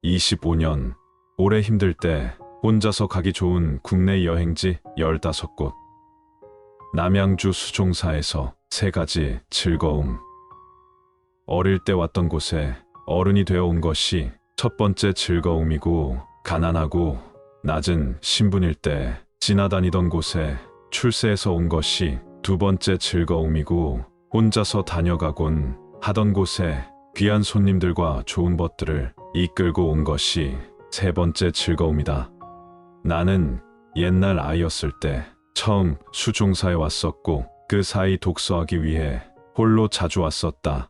25년, 오래 힘들 때 혼자서 가기 좋은 국내 여행지 15곳. 남양주 수종사에서 3가지 즐거움. 어릴 때 왔던 곳에 어른이 되어 온 것이 첫 번째 즐거움이고, 가난하고 낮은 신분일 때 지나다니던 곳에 출세해서 온 것이 두 번째 즐거움이고, 혼자서 다녀가곤 하던 곳에 귀한 손님들과 좋은 벗들을 이끌고 온 것이 세 번째 즐거움이다. 나는 옛날 아이였을 때 처음 수종사에 왔었고, 그 사이 독서하기 위해 홀로 자주 왔었다.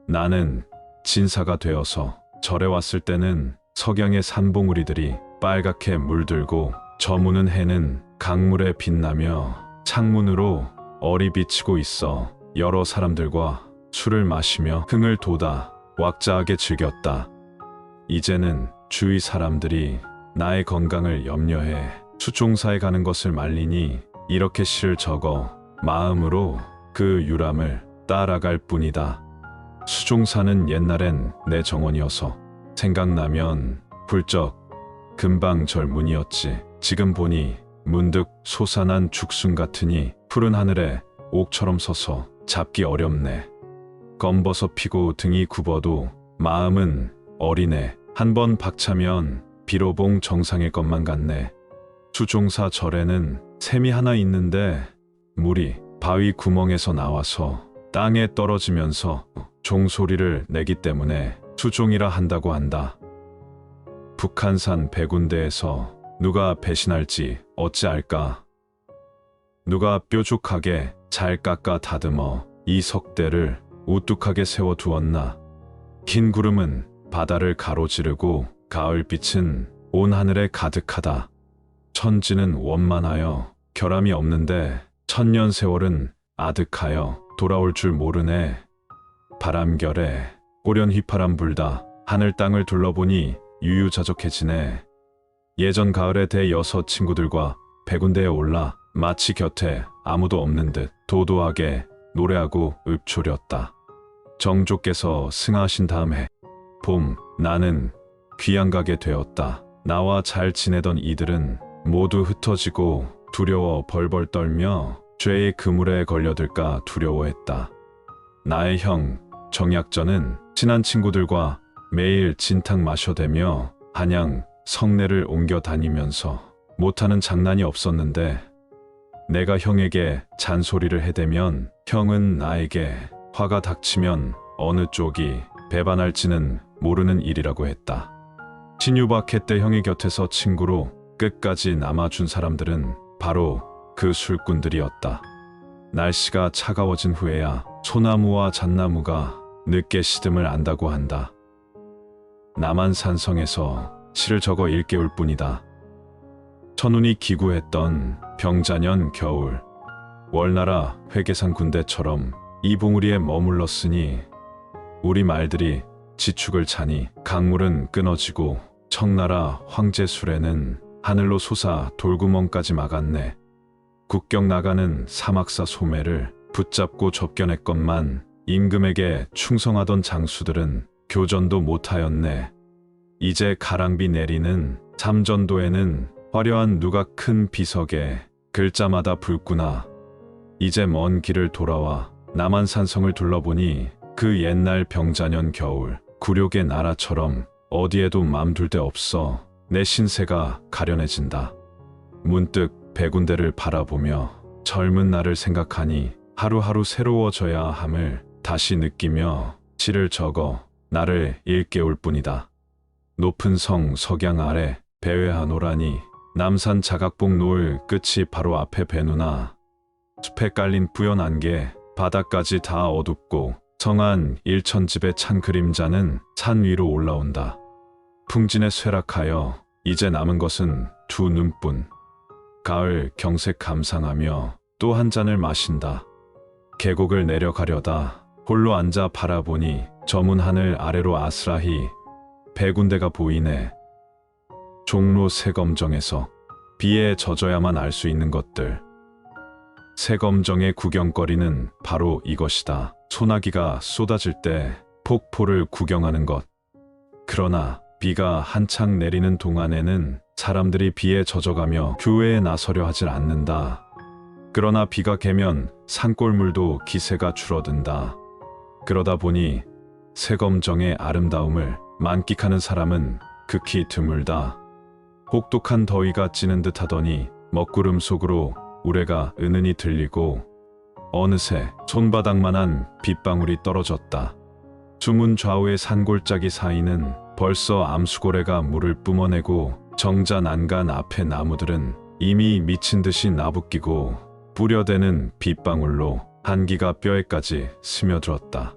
나는 진사가 되어서 절에 왔을 때는 석양의 산봉우리들이 빨갛게 물들고 저무는 해는 강물에 빛나며 창문으로 얼이 비치고 있어 여러 사람들과 술을 마시며 흥을 돋아 왁자하게 즐겼다. 이제는 주위 사람들이 나의 건강을 염려해 수종사에 가는 것을 말리니 이렇게 시를 적어 마음으로 그 유람을 따라갈 뿐이다. 수종사는 옛날엔 내 정원이어서 생각나면 훌쩍 금방 절문이었지. 지금 보니 문득 솟아난 죽순 같으니 푸른 하늘에 옥처럼 서서 잡기 어렵네. 검버섯 피고 등이 굽어도 마음은 어리네. 한번 박차면 비로봉 정상일 것만 같네. 수종사 절에는 샘이 하나 있는데 물이 바위 구멍에서 나와서 땅에 떨어지면서 종소리를 내기 때문에 수종이라 한다고 한다. 북한산 백운대에서 누가 배신할지 어찌알까. 누가 뾰족하게 잘 깎아 다듬어 이 석대를 우뚝하게 세워두었나. 흰 구름은 바다를 가로지르고 가을빛은 온 하늘에 가득하다. 천지는 원만하여 결함이 없는데 천년 세월은 아득하여 돌아올 줄 모르네. 바람결에 꼬련 휘파람 불다 하늘 땅을 둘러보니 유유자적해지네. 예전 가을에 대여섯 친구들과 백운대에 올라 마치 곁에 아무도 없는 듯 도도하게 노래하고 읊조렸다. 정조께서 승하하신 다음 해 봄, 나는 귀양가게 되었다. 나와 잘 지내던 이들은 모두 흩어지고 두려워 벌벌 떨며 죄의 그물에 걸려들까 두려워했다. 나의 형 정약전은 친한 친구들과 매일 진탕 마셔대며 한양 성내를 옮겨 다니면서 못하는 장난이 없었는데, 내가 형에게 잔소리를 해대면 형은 나에게 화가 닥치면 어느 쪽이 배반할지는 모르는 일이라고 했다. 신유박해 때 형의 곁에서 친구로 끝까지 남아준 사람들은 바로 그 술꾼들이었다. 날씨가 차가워진 후에야 소나무와 잣나무가 늦게 시듬을 안다고 한다. 남한산성에서 시를 적어 일깨울 뿐이다. 천운이 기구했던 병자년 겨울, 월나라 회계산 군대처럼 이 봉우리에 머물렀으니 우리 말들이 지축을 차니 강물은 끊어지고 청나라 황제술에는 하늘로 솟아 돌구멍까지 막았네. 국경 나가는 사막사 소매를 붙잡고 접견했건만 임금에게 충성하던 장수들은 교전도 못하였네. 이제 가랑비 내리는 삼전도에는 화려한 누가 큰 비석에 글자마다 붉구나. 이제 먼 길을 돌아와 남한산성을 둘러보니 그 옛날 병자년 겨울 굴욕의 나라처럼 어디에도 맘둘 데 없어 내 신세가 가련해진다. 문득 백운대를 바라보며 젊은 나를 생각하니 하루하루 새로워져야 함을 다시 느끼며 시를 적어 나를 일깨울 뿐이다. 높은 성 석양 아래 배회하노라니 남산 자각봉 노을 끝이 바로 앞에 배누나. 숲에 깔린 뿌연 안개 바닥까지 다 어둡고 성한 일천집의 찬 그림자는 산 위로 올라온다. 풍진에 쇠락하여 이제 남은 것은 두 눈뿐. 가을 경색 감상하며 또 한 잔을 마신다. 계곡을 내려가려다 홀로 앉아 바라보니 저문 하늘 아래로 아스라히 백운대가 보이네. 종로 새검정에서 비에 젖어야만 알 수 있는 것들. 새검정의 구경거리는 바로 이것이다. 소나기가 쏟아질 때 폭포를 구경하는 것. 그러나 비가 한창 내리는 동안에는 사람들이 비에 젖어가며 교회에 나서려 하질 않는다. 그러나 비가 개면 산골물도 기세가 줄어든다. 그러다 보니 새검정의 아름다움을 만끽하는 사람은 극히 드물다. 혹독한 더위가 찌는 듯 하더니 먹구름 속으로 우레가 은은히 들리고 어느새 손바닥만한 빗방울이 떨어졌다. 주문 좌우의 산골짜기 사이는 벌써 암수고래가 물을 뿜어내고 정자 난간 앞의 나무들은 이미 미친 듯이 나부끼고 뿌려대는 빗방울로 한기가 뼈에까지 스며들었다.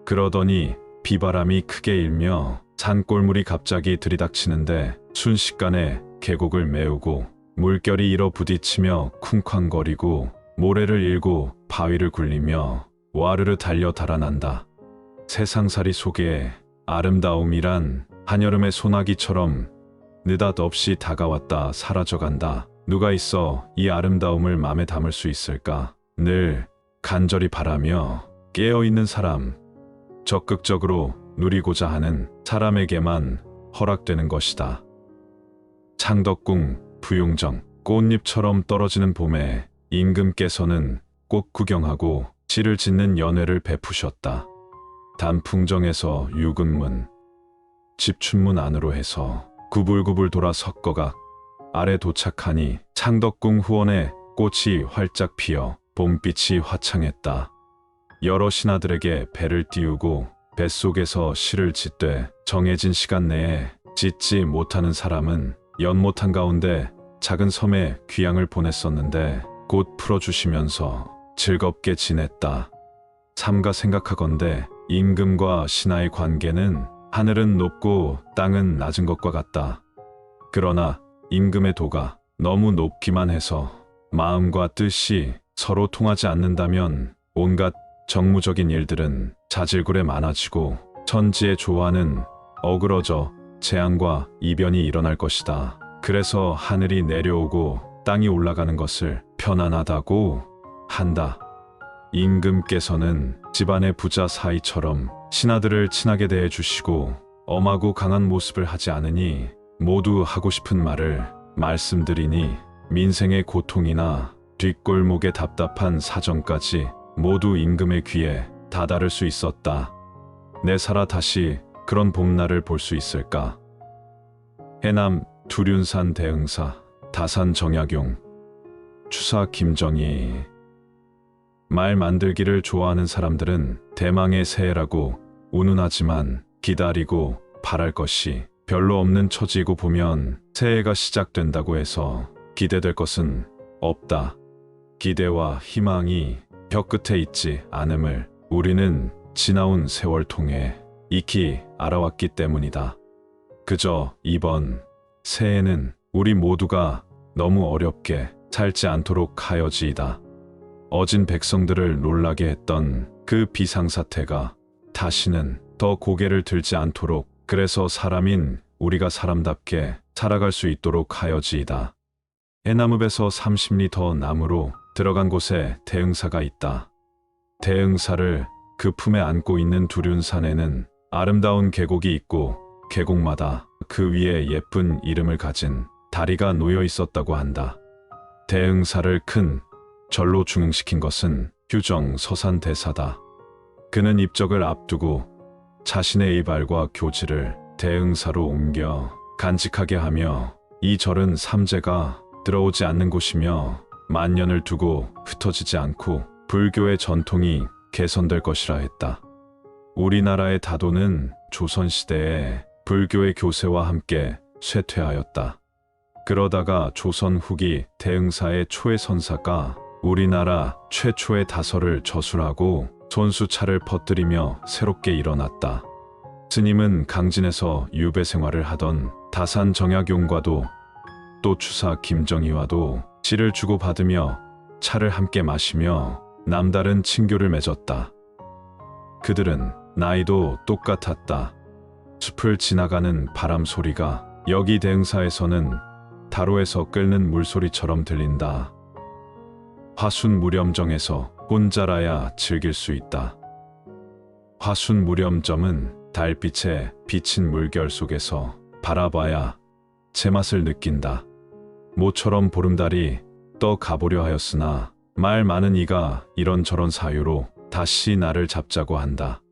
그러더니 비바람이 크게 일며 산골물이 갑자기 들이닥치는데 순식간에 계곡을 메우고 물결이 일어 부딪히며 쿵쾅거리고 모래를 일고 바위를 굴리며 와르르 달려 달아난다. 세상살이 속에 아름다움이란 한여름의 소나기처럼 느닷없이 다가왔다 사라져간다. 누가 있어 이 아름다움을 마음에 담을 수 있을까? 늘 간절히 바라며 깨어있는 사람, 적극적으로 누리고자 하는 사람에게만 허락되는 것이다. 창덕궁 부용정. 꽃잎처럼 떨어지는 봄에 임금께서는 꽃 구경하고 시를 짓는 연회를 베푸셨다. 단풍정에서 유근문, 집춘문 안으로 해서 구불구불 돌아 석거각 아래 도착하니 창덕궁 후원에 꽃이 활짝 피어 봄빛이 화창했다. 여러 신하들에게 배를 띄우고 뱃속에서 시를 짓되 정해진 시간 내에 짓지 못하는 사람은 연못 한가운데 작은 섬에 귀향을 보냈었는데 곧 풀어주시면서 즐겁게 지냈다. 삼가 생각하건대 임금과 신하의 관계는 하늘은 높고 땅은 낮은 것과 같다. 그러나 임금의 도가 너무 높기만 해서 마음과 뜻이 서로 통하지 않는다면 온갖 정무적인 일들은 자질구레 많아지고 천지에 조화는 어그러져 재앙과 이변이 일어날 것이다. 그래서 하늘이 내려오고 땅이 올라가는 것을 편안하다고 한다. 임금께서는 집안의 부자 사이처럼 신하들을 친하게 대해주시고 엄하고 강한 모습을 하지 않으니 모두 하고 싶은 말을 말씀드리니 민생의 고통이나 뒷골목의 답답한 사정까지 모두 임금의 귀에 다다를 수 있었다. 내 살아 다시 그런 봄날을 볼 수 있을까? 해남 두륜산 대흥사, 다산 정약용, 추사 김정희. 말 만들기를 좋아하는 사람들은 대망의 새해라고 운운하지만 기다리고 바랄 것이 별로 없는 처지이고 보면 새해가 시작된다고 해서 기대될 것은 없다. 기대와 희망이 벽 끝에 있지 않음을 우리는 지나온 세월 통해 익히 알아왔기 때문이다. 그저 이번 새해는 우리 모두가 너무 어렵게 살지 않도록 하여지이다. 어진 백성들을 놀라게 했던 그 비상사태가 다시는 더 고개를 들지 않도록, 그래서 사람인 우리가 사람답게 살아갈 수 있도록 하여지이다. 해남읍에서 30리 더 남으로 들어간 곳에 대흥사가 있다. 대흥사를 그 품에 안고 있는 두륜산에는 아름다운 계곡이 있고 계곡마다 그 위에 예쁜 이름을 가진 다리가 놓여 있었다고 한다. 대흥사를 큰 절로 중흥시킨 것은 휴정 서산대사다. 그는 입적을 앞두고 자신의 이발과 교지를 대흥사로 옮겨 간직하게 하며 이 절은 삼재가 들어오지 않는 곳이며 만년을 두고 흩어지지 않고 불교의 전통이 개선될 것이라 했다. 우리나라의 다도는 조선시대에 불교의 교세와 함께 쇠퇴하였다. 그러다가 조선 후기 대흥사의 초의 선사가 우리나라 최초의 다설을 저술하고 손수차를 퍼뜨리며 새롭게 일어났다. 스님은 강진에서 유배 생활을 하던 다산 정약용과도 또 추사 김정희와도 시를 주고받으며 차를 함께 마시며 남다른 친교를 맺었다. 그들은 나이도 똑같았다. 숲을 지나가는 바람 소리가 여기 대흥사에서는 다로에서 끓는 물소리처럼 들린다. 화순무렴정에서 혼자라야 즐길 수 있다. 화순무렴점은 달빛에 비친 물결 속에서 바라봐야 제맛을 느낀다. 모처럼 보름달이 떠 가보려 하였으나 말 많은 이가 이런저런 사유로 다시 나를 잡자고 한다.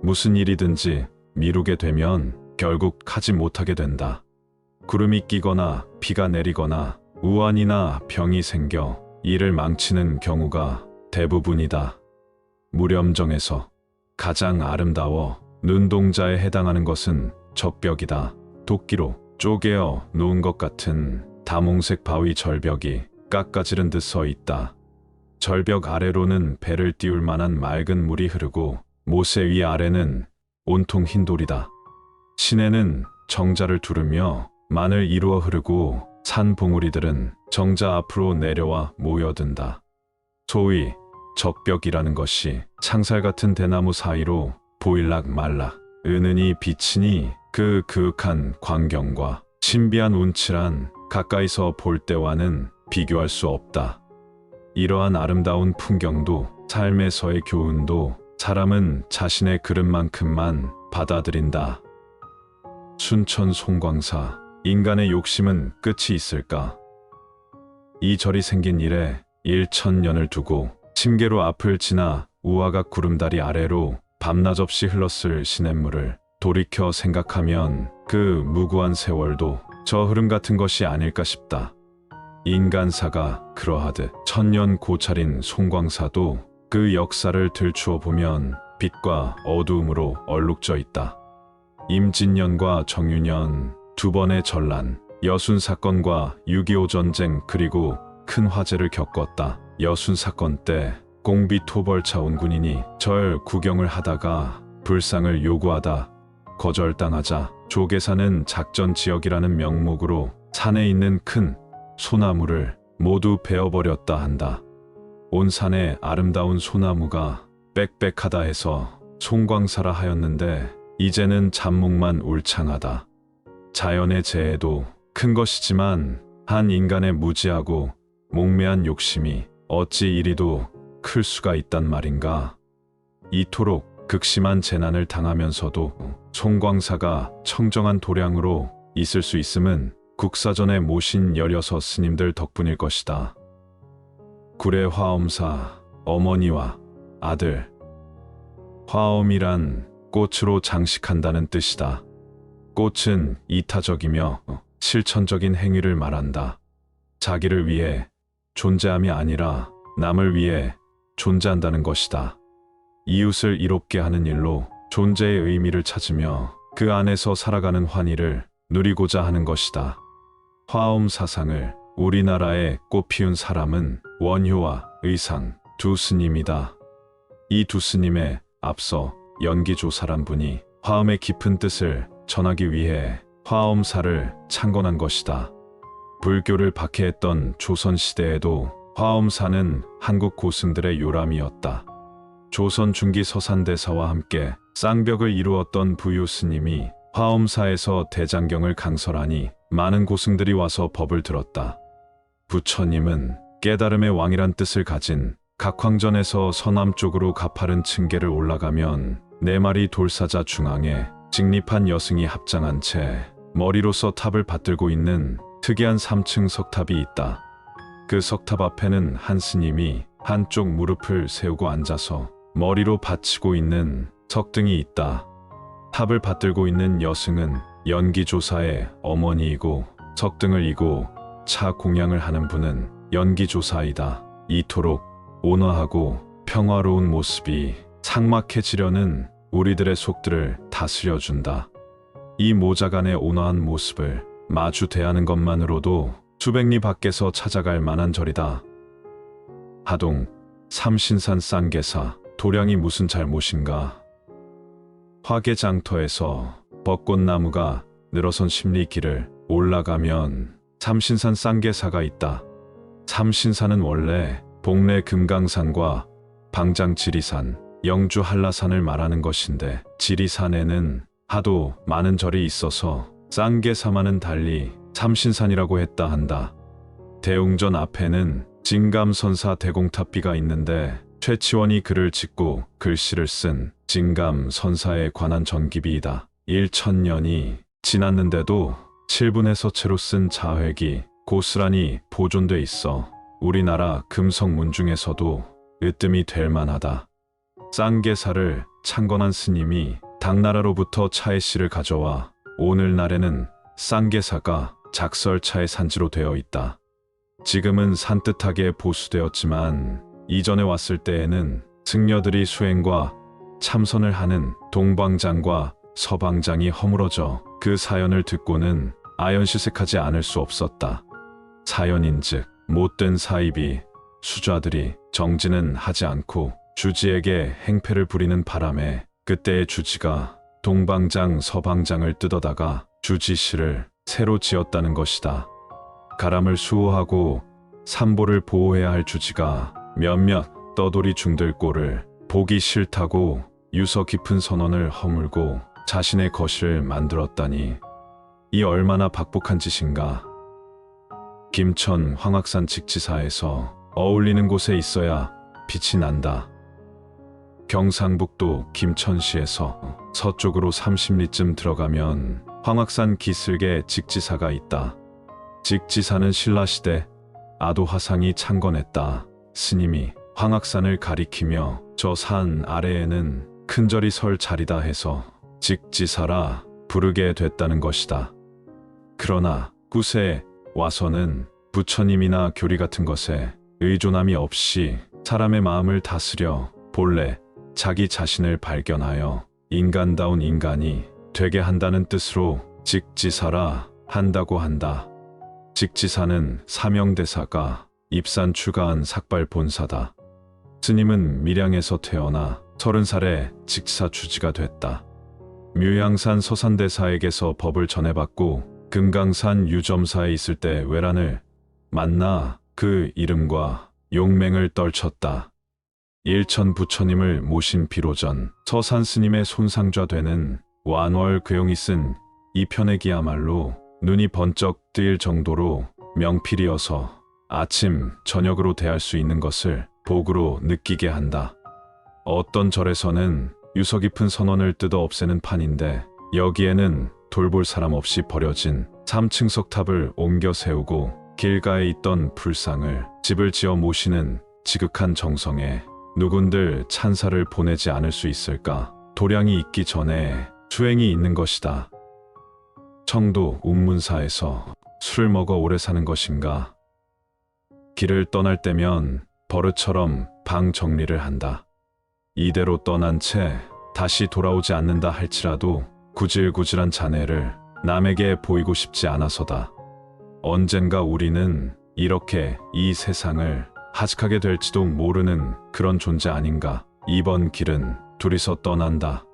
무슨 일이든지 미루게 되면 결국 하지 못하게 된다. 구름이 끼거나 비가 내리거나 우환이나 병이 생겨 일을 망치는 경우가 대부분이다. 무렴정에서 가장 아름다워 눈동자에 해당하는 것은 적벽이다. 도끼로 쪼개어 놓은 것 같은 다몽색 바위 절벽이 깎아지른 듯 서 있다. 절벽 아래로는 배를 띄울 만한 맑은 물이 흐르고 모세 위 아래는 온통 흰 돌이다. 시내는 정자를 두르며 만을 이루어 흐르고 산 봉우리들은 정자 앞으로 내려와 모여든다. 소위 적벽이라는 것이 창살 같은 대나무 사이로 보일락 말락 은은히 비치니 그 그윽한 광경과 신비한 운치란 가까이서 볼 때와는 비교할 수 없다. 이러한 아름다운 풍경도 삶에서의 교훈도 사람은 자신의 그릇만큼만 받아들인다. 순천 송광사, 인간의 욕심은 끝이 있을까? 이 절이 생긴 이래 1000년을 두고 심계로 앞을 지나 우아각 구름다리 아래로 밤낮 없이 흘렀을 시냇물을 돌이켜 생각하면 그 무구한 세월도 저 흐름 같은 것이 아닐까 싶다. 인간사가 그러하듯 천년 고찰인 송광사도 그 역사를 들추어 보면 빛과 어두움으로 얼룩져 있다. 임진년과 정유년 두 번의 전란, 여순 사건과 6.25 전쟁 그리고 큰 화재를 겪었다. 여순 사건 때 공비 토벌차 온 군인이 절 구경을 하다가 불상을 요구하다 거절당하자 조계산은 작전 지역이라는 명목으로 산에 있는 큰 소나무를 모두 베어버렸다 한다. 온 산에 아름다운 소나무가 빽빽하다 해서 송광사라 하였는데 이제는 잡목만 울창하다. 자연의 재해도 큰 것이지만 한 인간의 무지하고 몽매한 욕심이 어찌 이리도 클 수가 있단 말인가. 이토록 극심한 재난을 당하면서도 송광사가 청정한 도량으로 있을 수 있음은 국사전에 모신 16 스님들 덕분일 것이다. 구례 화엄사 어머니와 아들. 화엄이란 꽃으로 장식한다는 뜻이다. 꽃은 이타적이며 실천적인 행위를 말한다. 자기를 위해 존재함이 아니라 남을 위해 존재한다는 것이다. 이웃을 이롭게 하는 일로 존재의 의미를 찾으며 그 안에서 살아가는 환희를 누리고자 하는 것이다. 화엄 사상을 우리나라에 꽃피운 사람은 원효와 의상 두 스님이다. 이 두 스님에 앞서 연기조사란 분이 화엄의 깊은 뜻을 전하기 위해 화엄사를 창건한 것이다. 불교를 박해했던 조선시대에도 화엄사는 한국 고승들의 요람이었다. 조선 중기 서산대사와 함께 쌍벽을 이루었던 부유 스님이 화엄사에서 대장경을 강설하니 많은 고승들이 와서 법을 들었다. 부처님은 깨달음의 왕이란 뜻을 가진 각황전에서 서남쪽으로 가파른 층계를 올라가면 4마리 돌사자 중앙에 직립한 여승이 합장한 채 머리로서 탑을 받들고 있는 특이한 3층 석탑이 있다. 그 석탑 앞에는 한 스님이 한쪽 무릎을 세우고 앉아서 머리로 받치고 있는 석등이 있다. 탑을 받들고 있는 여승은 연기조사의 어머니이고 석등을 이고 차 공양을 하는 분은 연기조사이다. 이토록 온화하고 평화로운 모습이 삭막해지려는 우리들의 속들을 다스려준다. 이 모자간의 온화한 모습을 마주 대하는 것만으로도 수백리 밖에서 찾아갈 만한 절이다. 하동 삼신산 쌍계사 도량이 무슨 잘못인가. 화계장터에서 벚꽃나무가 늘어선 십리길을 올라가면 삼신산 쌍계사가 있다. 삼신산은 원래 봉래 금강산과 방장 지리산, 영주 한라산을 말하는 것인데 지리산에는 하도 많은 절이 있어서 쌍계사와는 달리 삼신산이라고 했다 한다. 대웅전 앞에는 진감선사 대공탑비가 있는데 최치원이 글을 짓고 글씨를 쓴 진감 선사에 관한 전기비이다. 1000년이 지났는데도 7분의 채로 쓴 자획이 고스란히 보존돼 있어 우리나라 금성문 중에서도 으뜸이 될 만하다. 쌍계사를 창건한 스님이 당나라로부터 차해씨를 가져와 오늘날에는 쌍계사가 작설차의 산지로 되어 있다. 지금은 산뜻하게 보수되었지만 이전에 왔을 때에는 승려들이 수행과 참선을 하는 동방장과 서방장이 허물어져 그 사연을 듣고는 아연실색하지 않을 수 없었다. 사연인즉 못된 사입이 수좌들이 정진은 하지 않고 주지에게 행패를 부리는 바람에 그때의 주지가 동방장 서방장을 뜯어다가 주지시를 새로 지었다는 것이다. 가람을 수호하고 삼보를 보호해야 할 주지가 몇몇 떠돌이 중들 꼴을 보기 싫다고 유서 깊은 선언을 허물고 자신의 거실을 만들었다니 이 얼마나 박복한 짓인가. 김천 황악산 직지사에서 어울리는 곳에 있어야 빛이 난다. 경상북도 김천시에서 서쪽으로 30리쯤 들어가면 황악산 기슭에 직지사가 있다. 직지사는 신라시대 아도화상이 창건했다. 스님이 황악산을 가리키며 저 산 아래에는 큰 절이 설 자리다 해서 직지사라 부르게 됐다는 것이다. 그러나 구세에 와서는 부처님이나 교리 같은 것에 의존함이 없이 사람의 마음을 다스려 본래 자기 자신을 발견하여 인간다운 인간이 되게 한다는 뜻으로 직지사라 한다고 한다. 직지사는 사명대사가 입산 추가한 삭발 본사다. 스님은 밀양에서 태어나 30살에 직지사 주지가 됐다. 묘양산 서산대사에게서 법을 전해받고 금강산 유점사에 있을 때 외란을 만나 그 이름과 용맹을 떨쳤다. 일천 부처님을 모신 비로전 서산 스님의 손상좌 되는 완월 괴용이 쓴 이 편액이야말로 눈이 번쩍 뜨일 정도로 명필이어서 아침 저녁으로 대할 수 있는 것을 복으로 느끼게 한다. 어떤 절에서는 유서 깊은 선언을 뜯어 없애는 판인데 여기에는 돌볼 사람 없이 버려진 3층 석탑을 옮겨 세우고 길가에 있던 불상을 집을 지어 모시는 지극한 정성에 누군들 찬사를 보내지 않을 수 있을까? 도량이 있기 전에 수행이 있는 것이다. 청도 운문사에서 술을 먹어 오래 사는 것인가? 길을 떠날 때면 버릇처럼 방 정리를 한다. 이대로 떠난 채 다시 돌아오지 않는다 할지라도 구질구질한 자네를 남에게 보이고 싶지 않아서다. 언젠가 우리는 이렇게 이 세상을 하직하게 될지도 모르는 그런 존재 아닌가. 이번 길은 둘이서 떠난다.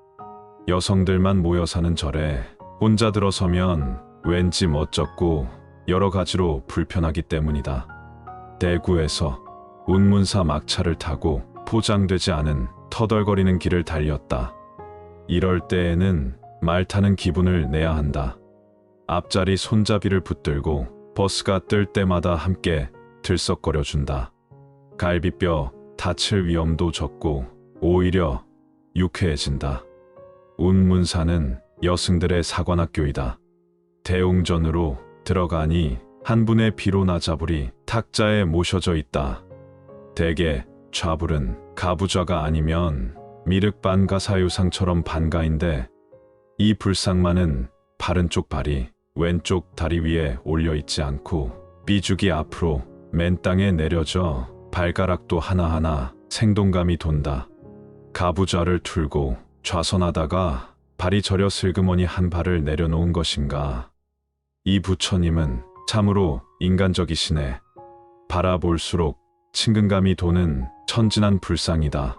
여성들만 모여 사는 절에 혼자 들어서면 왠지 멋쩍고 여러 가지로 불편하기 때문이다. 대구에서 운문사 막차를 타고 포장되지 않은 터덜거리는 길을 달렸다. 이럴 때에는 말 타는 기분을 내야 한다. 앞자리 손잡이를 붙들고 버스가 뜰 때마다 함께 들썩거려준다. 갈비뼈 다칠 위험도 적고 오히려 유쾌해진다. 운문사는 여승들의 사관학교이다. 대웅전으로 들어가니 한 분의 비로 나자불이 탁자에 모셔져 있다. 대개 좌불은 가부좌가 아니면 미륵반가 사유상처럼 반가인데 이 불상만은 바른쪽 발이 왼쪽 다리 위에 올려있지 않고 삐죽이 앞으로 맨 땅에 내려져 발가락도 하나하나 생동감이 돈다. 가부좌를 틀고 좌선하다가 발이 저려 슬그머니 한 발을 내려놓은 것인가. 이 부처님은 참으로 인간적이시네. 바라볼수록 친근감이 도는 천진한 불상이다.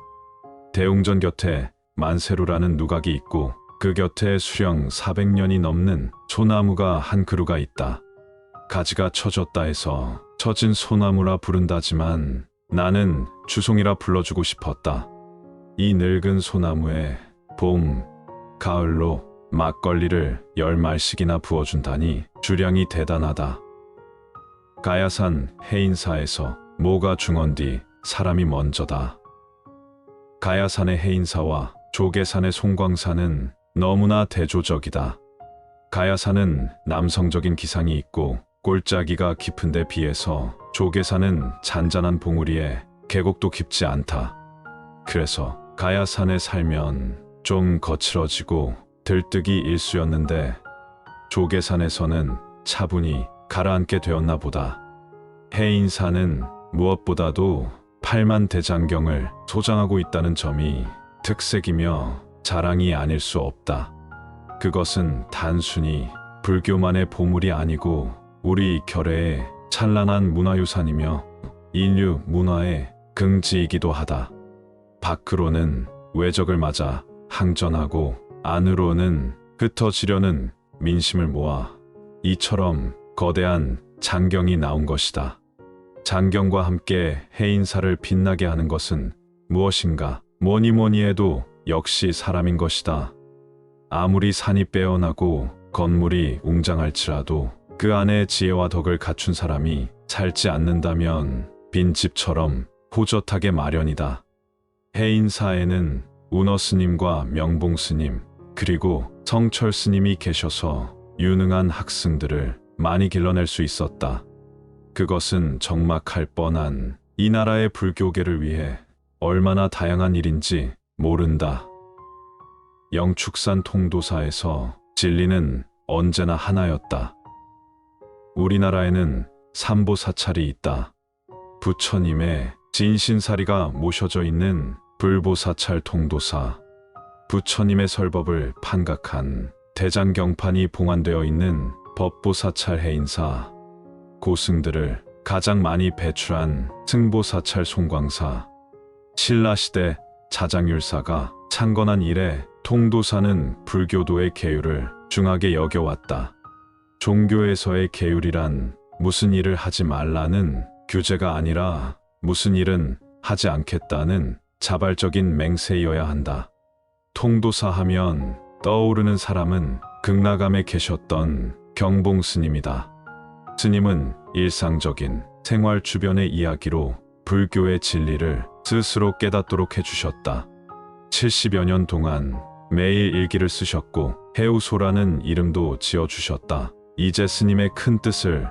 대웅전 곁에 만세루라는 누각이 있고 그 곁에 수령 400년이 넘는 소나무가 한 그루가 있다. 가지가 처졌다 해서 처진 소나무라 부른다지만 나는 주송이라 불러주고 싶었다. 이 늙은 소나무에 봄, 가을로 막걸리를 10말씩이나 부어준다니 주량이 대단하다. 가야산 해인사에서 모가 중언 뒤 사람이 먼저다. 가야산의 해인사와 조계산의 송광사는 너무나 대조적이다. 가야산은 남성적인 기상이 있고 골짜기가 깊은 데 비해서 조계산은 잔잔한 봉우리에 계곡도 깊지 않다. 그래서 가야산에 살면 좀 거칠어지고 들뜨기 일쑤였는데 조계산에서는 차분히 가라앉게 되었나 보다. 해인사는 무엇보다도 8만 대장경을 소장하고 있다는 점이 특색이며 자랑이 아닐 수 없다. 그것은 단순히 불교만의 보물이 아니고 우리 결의의 찬란한 문화유산이며 인류 문화의 긍지이기도 하다. 밖으로는 외적을 맞아 항전하고 안으로는 흩어지려는 민심을 모아 이처럼 거대한 장경이 나온 것이다. 장경과 함께 해인사를 빛나게 하는 것은 무엇인가? 뭐니 뭐니 해도 역시 사람인 것이다. 아무리 산이 빼어나고 건물이 웅장할지라도 그 안에 지혜와 덕을 갖춘 사람이 살지 않는다면 빈집처럼 호젓하게 마련이다. 해인사에는 운어 스님과 명봉 스님 그리고 성철 스님이 계셔서 유능한 학생들을 많이 길러낼 수 있었다. 그것은 적막할 뻔한 이 나라의 불교계를 위해 얼마나 다양한 일인지 모른다. 영축산 통도사에서 진리는 언제나 하나였다. 우리나라에는 삼보사찰이 있다. 부처님의 진신사리가 모셔져 있는 불보사찰 통도사, 부처님의 설법을 판각한 대장경판이 봉안되어 있는 법보사찰 해인사, 고승들을 가장 많이 배출한 승보사찰 송광사, 신라시대 자장율사가 창건한 이래 통도사는 불교도의 계율을 중하게 여겨왔다. 종교에서의 계율이란 무슨 일을 하지 말라는 규제가 아니라 무슨 일은 하지 않겠다는 자발적인 맹세여야 한다. 통도사 하면 떠오르는 사람은 극락암에 계셨던 경봉 스님이다. 스님은 일상적인 생활 주변의 이야기로 불교의 진리를 스스로 깨닫도록 해주셨다. 70여 년 동안 매일 일기를 쓰셨고 해우소라는 이름도 지어주셨다. 이제 스님의 큰 뜻을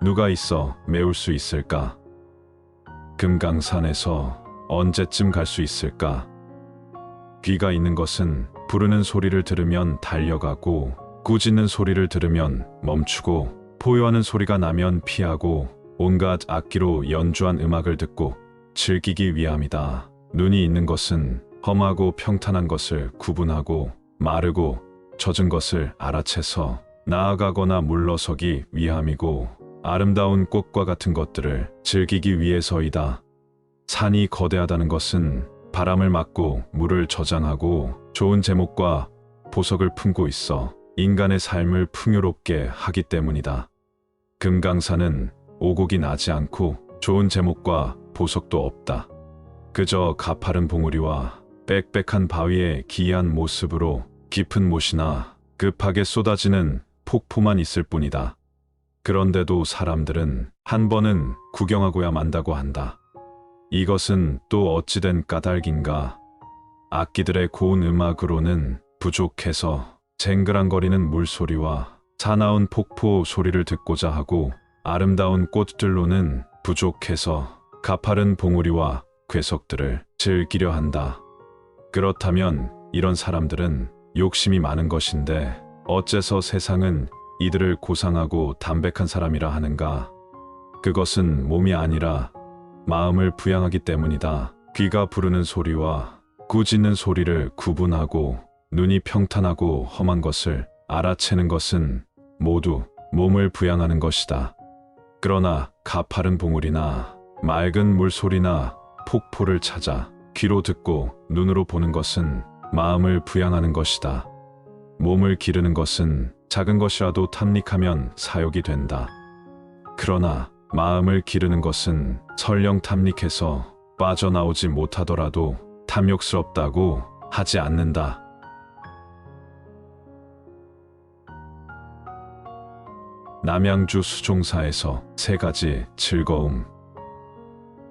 누가 있어 메울 수 있을까? 금강산에서 언제쯤 갈 수 있을까? 귀가 있는 것은 부르는 소리를 들으면 달려가고 꾸짖는 소리를 들으면 멈추고 포효하는 소리가 나면 피하고 온갖 악기로 연주한 음악을 듣고 즐기기 위함이다. 눈이 있는 것은 험하고 평탄한 것을 구분하고 마르고 젖은 것을 알아채서 나아가거나 물러서기 위함이고 아름다운 꽃과 같은 것들을 즐기기 위해서이다. 산이 거대하다는 것은 바람을 막고 물을 저장하고 좋은 제목과 보석을 품고 있어 인간의 삶을 풍요롭게 하기 때문이다. 금강산은 오곡이 나지 않고 좋은 제목과 보석도 없다. 그저 가파른 봉우리와 빽빽한 바위의 기이한 모습으로 깊은 못이나 급하게 쏟아지는 폭포만 있을 뿐이다. 그런데도 사람들은 한 번은 구경하고야 만다고 한다. 이것은 또 어찌된 까닭인가? 악기들의 고운 음악으로는 부족해서 쟁그랑거리는 물소리와 사나운 폭포 소리를 듣고자 하고 아름다운 꽃들로는 부족해서 가파른 봉우리와 괴석들을 즐기려 한다. 그렇다면 이런 사람들은 욕심이 많은 것인데 어째서 세상은 이들을 고상하고 담백한 사람이라 하는가? 그것은 몸이 아니라 마음을 부양하기 때문이다. 귀가 부르는 소리와 꾸짖는 소리를 구분하고 눈이 평탄하고 험한 것을 알아채는 것은 모두 몸을 부양하는 것이다. 그러나 가파른 봉우리나 맑은 물소리나 폭포를 찾아 귀로 듣고 눈으로 보는 것은 마음을 부양하는 것이다. 몸을 기르는 것은 작은 것이라도 탐닉하면 사욕이 된다. 그러나 마음을 기르는 것은 설령 탐닉해서 빠져나오지 못하더라도 탐욕스럽다고 하지 않는다. 남양주 수종사에서 3가지 즐거움.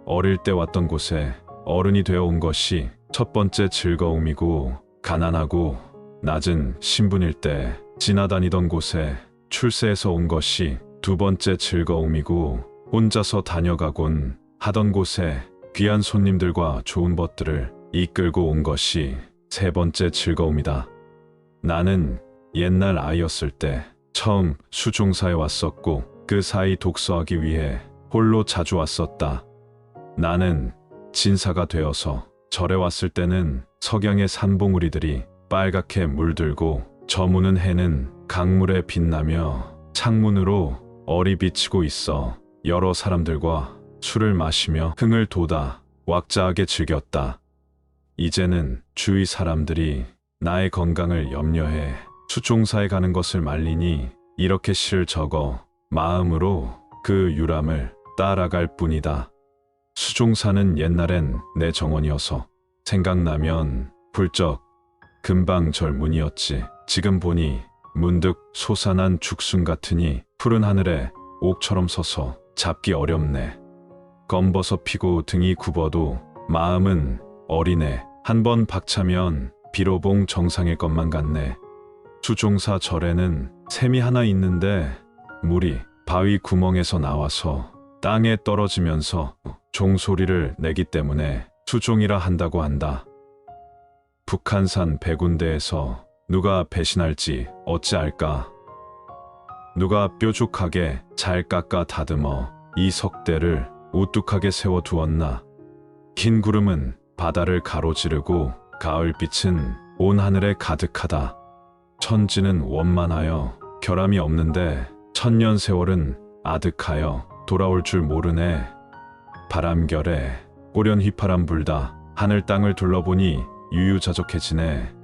어릴 때 왔던 곳에 어른이 되어 온 것이 첫 번째 즐거움이고 가난하고 낮은 신분일 때 지나다니던 곳에 출세해서 온 것이 두 번째 즐거움이고 혼자서 다녀가곤 하던 곳에 귀한 손님들과 좋은 벗들을 이끌고 온 것이 세 번째 즐거움이다. 나는 옛날 아이였을 때 처음 수종사에 왔었고 그 사이 독서하기 위해 홀로 자주 왔었다. 나는 진사가 되어서 절에 왔을 때는 석양의 산봉우리들이 빨갛게 물들고 저무는 해는 강물에 빛나며 창문으로 어리 비치고 있어 여러 사람들과 술을 마시며 흥을 돋아 왁자하게 즐겼다. 이제는 주위 사람들이 나의 건강을 염려해 수종사에 가는 것을 말리니 이렇게 시를 적어 마음으로 그 유람을 따라갈 뿐이다. 수종사는 옛날엔 내 정원이어서 생각나면 훌쩍 금방 절문이었지. 지금 보니 문득 솟아난 죽순 같으니 푸른 하늘에 옥처럼 서서 잡기 어렵네. 검버섯 피고 등이 굽어도 마음은 어리네. 한번 박차면 비로봉 정상일 것만 같네. 수종사 절에는 샘이 하나 있는데 물이 바위 구멍에서 나와서 땅에 떨어지면서 종소리를 내기 때문에 수종이라 한다고 한다. 북한산 백운대에서 누가 배신할지 어찌알까. 누가 뾰족하게 잘 깎아 다듬어 이 석대를 우뚝하게 세워두었나. 긴 구름은 바다를 가로지르고 가을빛은 온 하늘에 가득하다. 천지는 원만하여 결함이 없는데 천년 세월은 아득하여 돌아올 줄 모르네. 바람결에 꼬련 휘파람 불다 하늘 땅을 둘러보니 유유자적해지네.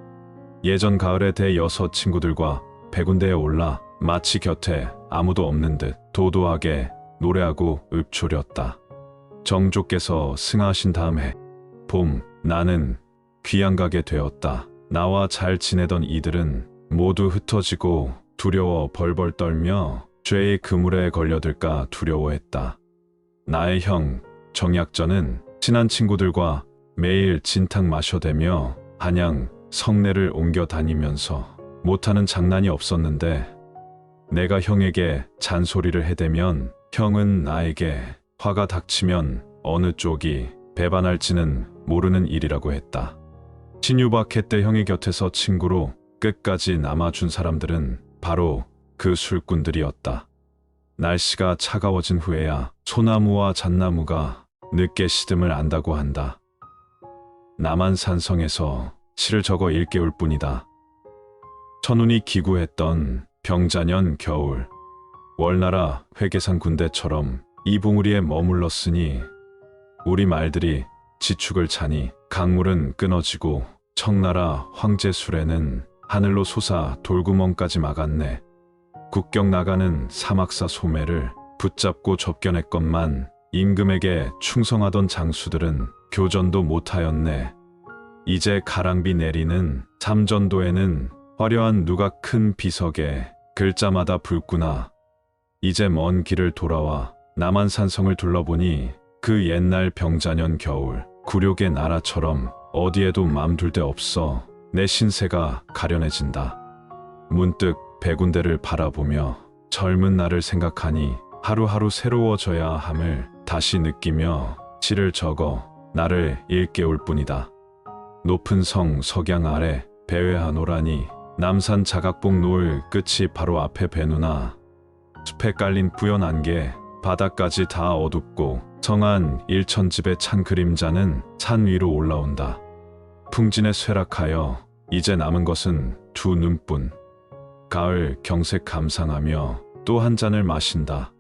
예전 가을에 대여섯 친구들과 백운대에 올라 마치 곁에 아무도 없는 듯 도도하게 노래하고 읊조렸다. 정조께서 승하하신 다음 해 봄, 나는 귀양가게 되었다. 나와 잘 지내던 이들은 모두 흩어지고 두려워 벌벌 떨며 죄의 그물에 걸려들까 두려워했다. 나의 형 정약전은 친한 친구들과 매일 진탕 마셔대며 한양 성내를 옮겨 다니면서 못하는 장난이 없었는데 내가 형에게 잔소리를 해대면 형은 나에게 화가 닥치면 어느 쪽이 배반할지는 모르는 일이라고 했다. 신유박해 때 형의 곁에서 친구로 끝까지 남아준 사람들은 바로 그 술꾼들이었다. 날씨가 차가워진 후에야 소나무와 잣나무가 늦게 시듬을 안다고 한다. 남한산성에서 시를 적어 일깨울 뿐이다. 천운이 기구했던 병자년 겨울, 월나라 회계산 군대처럼 이 봉우리에 머물렀으니 우리 말들이 지축을 차니 강물은 끊어지고 청나라 황제술에는 하늘로 솟아 돌구멍까지 막았네. 국경 나가는 사막사 소매를 붙잡고 접견했건만 임금에게 충성하던 장수들은 교전도 못하였네. 이제 가랑비 내리는 삼전도에는 화려한 누가 큰 비석에 글자마다 붉구나. 이제 먼 길을 돌아와 남한산성을 둘러보니 그 옛날 병자년 겨울 굴욕의 나라처럼 어디에도 맘둘 데 없어 내 신세가 가련해진다. 문득 백운대를 바라보며 젊은 나를 생각하니 하루하루 새로워져야 함을 다시 느끼며 시를 적어 나를 일깨울 뿐이다. 높은 성 석양 아래 배회하노라니 남산 자각봉 노을 끝이 바로 앞에 배누나. 숲에 깔린 뿌연 안개 바닥까지 다 어둡고 성한 일천집의 찬 그림자는 산 위로 올라온다. 풍진에 쇠락하여 이제 남은 것은 두 눈뿐. 가을 경색 감상하며 또 한 잔을 마신다.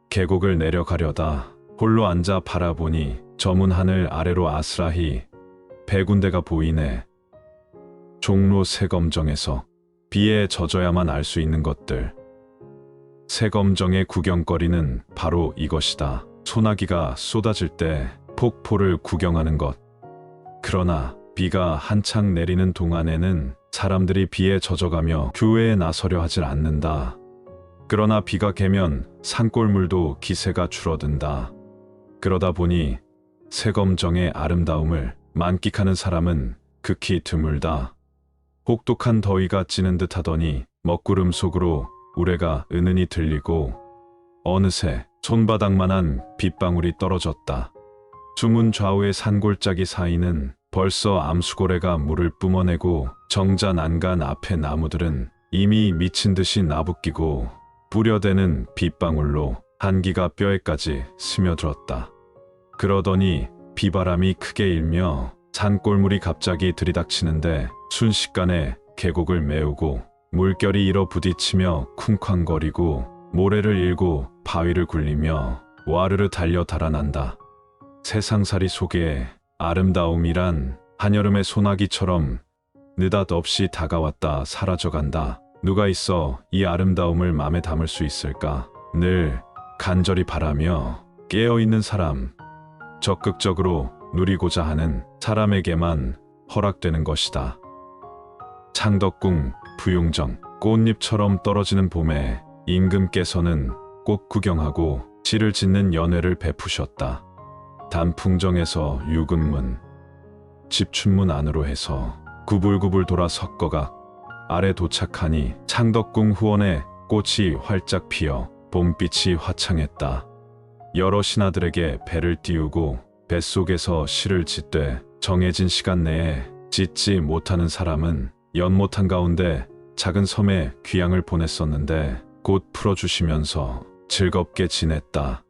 계곡을 내려가려다 홀로 앉아 바라보니 저문 하늘 아래로 아스라히 백운대가 보이네. 종로 새검정에서 비에 젖어야만 알 수 있는 것들. 새검정의 구경거리는 바로 이것이다. 소나기가 쏟아질 때 폭포를 구경하는 것. 그러나 비가 한창 내리는 동안에는 사람들이 비에 젖어가며 교회에 나서려 하질 않는다. 그러나 비가 개면 산골물도 기세가 줄어든다. 그러다 보니 새검정의 아름다움을 만끽하는 사람은 극히 드물다. 혹독한 더위가 찌는 듯 하더니 먹구름 속으로 우레가 은은히 들리고 어느새 손바닥만한 빗방울이 떨어졌다. 주문 좌우의 산골짜기 사이는 벌써 암수고래가 물을 뿜어내고 정자 난간 앞의 나무들은 이미 미친 듯이 나부끼고 뿌려대는 빗방울로 한기가 뼈에까지 스며들었다. 그러더니 비바람이 크게 일며 산골물이 갑자기 들이닥치는데 순식간에 계곡을 메우고 물결이 일어 부딪히며 쿵쾅거리고 모래를 일고 바위를 굴리며 와르르 달려 달아난다. 세상살이 속에 아름다움이란 한여름의 소나기처럼 느닷없이 다가왔다 사라져간다. 누가 있어 이 아름다움을 맘에 담을 수 있을까? 늘 간절히 바라며 깨어있는 사람, 적극적으로 누리고자 하는 사람에게만 허락되는 것이다. 창덕궁 부용정. 꽃잎처럼 떨어지는 봄에 임금께서는 꽃 구경하고 시를 짓는 연회를 베푸셨다. 단풍정에서 유근문, 집춘문 안으로 해서 구불구불 돌아 석거각 아래 도착하니 창덕궁 후원에 꽃이 활짝 피어 봄빛이 화창했다. 여러 신하들에게 배를 띄우고 뱃속에서 시를 짓되 정해진 시간 내에 짓지 못하는 사람은 연못 한가운데 작은 섬에 귀향을 보냈었는데 곧 풀어주시면서 즐겁게 지냈다.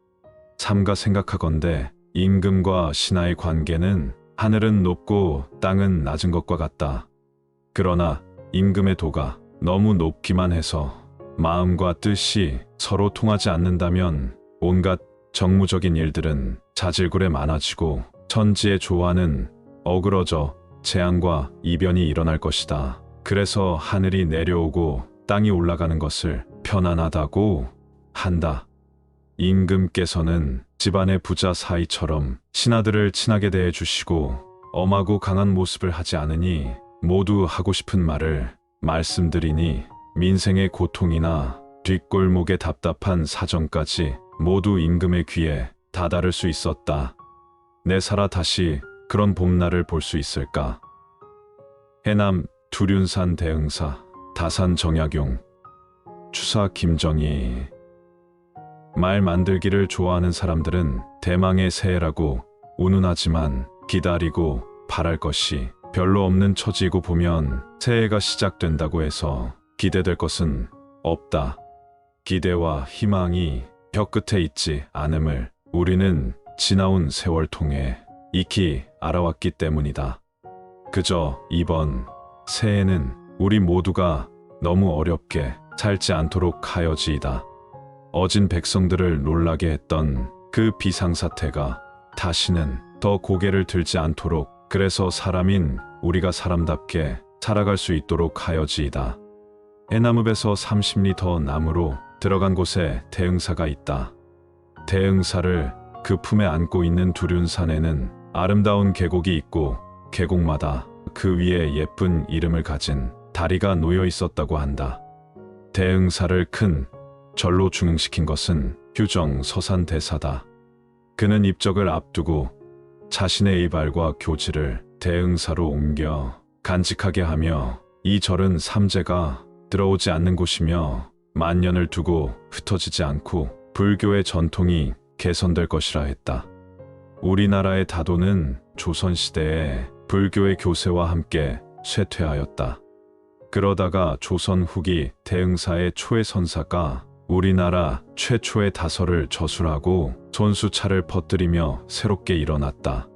삼가 생각하건대 임금과 신하의 관계는 하늘은 높고 땅은 낮은 것과 같다. 그러나 임금의 도가 너무 높기만 해서 마음과 뜻이 서로 통하지 않는다면 온갖 정무적인 일들은 자질구레 많아지고 천지의 조화는 어그러져 재앙과 이변이 일어날 것이다. 그래서 하늘이 내려오고 땅이 올라가는 것을 편안하다고 한다. 임금께서는 집안의 부자 사이처럼 신하들을 친하게 대해주시고 엄하고 강한 모습을 하지 않으니 모두 하고 싶은 말을 말씀드리니 민생의 고통이나 뒷골목의 답답한 사정까지 모두 임금의 귀에 다다를 수 있었다. 내 살아 다시 그런 봄날을 볼 수 있을까? 해남 두륜산 대흥사 다산 정약용 추사 김정희. 말 만들기를 좋아하는 사람들은 대망의 새해라고 운운하지만 기다리고 바랄 것이 별로 없는 처지이고 보면 새해가 시작된다고 해서 기대될 것은 없다. 기대와 희망이 벽 끝에 있지 않음을 우리는 지나온 세월 통해 익히 알아왔기 때문이다. 그저 이번 새해는 우리 모두가 너무 어렵게 살지 않도록 하여지이다. 어진 백성들을 놀라게 했던 그 비상사태가 다시는 더 고개를 들지 않도록, 그래서 사람인 우리가 사람답게 살아갈 수 있도록 하여지이다. 해남읍에서 30리 남으로 들어간 곳에 대흥사가 있다. 대흥사를 그 품에 안고 있는 두륜산에는 아름다운 계곡이 있고 계곡마다 그 위에 예쁜 이름을 가진 다리가 놓여 있었다고 한다. 대흥사를 큰 절로 중흥시킨 것은 휴정 서산대사다. 그는 입적을 앞두고 자신의 이발과 교지를 대흥사로 옮겨 간직하게 하며 이 절은 삼재가 들어오지 않는 곳이며 만년을 두고 흩어지지 않고 불교의 전통이 개선될 것이라 했다. 우리나라의 다도는 조선시대에 불교의 교세와 함께 쇠퇴하였다. 그러다가 조선 후기 대흥사의 초해선사가 우리나라 최초의 다설을 저술하고 손수차를 퍼뜨리며 새롭게 일어났다.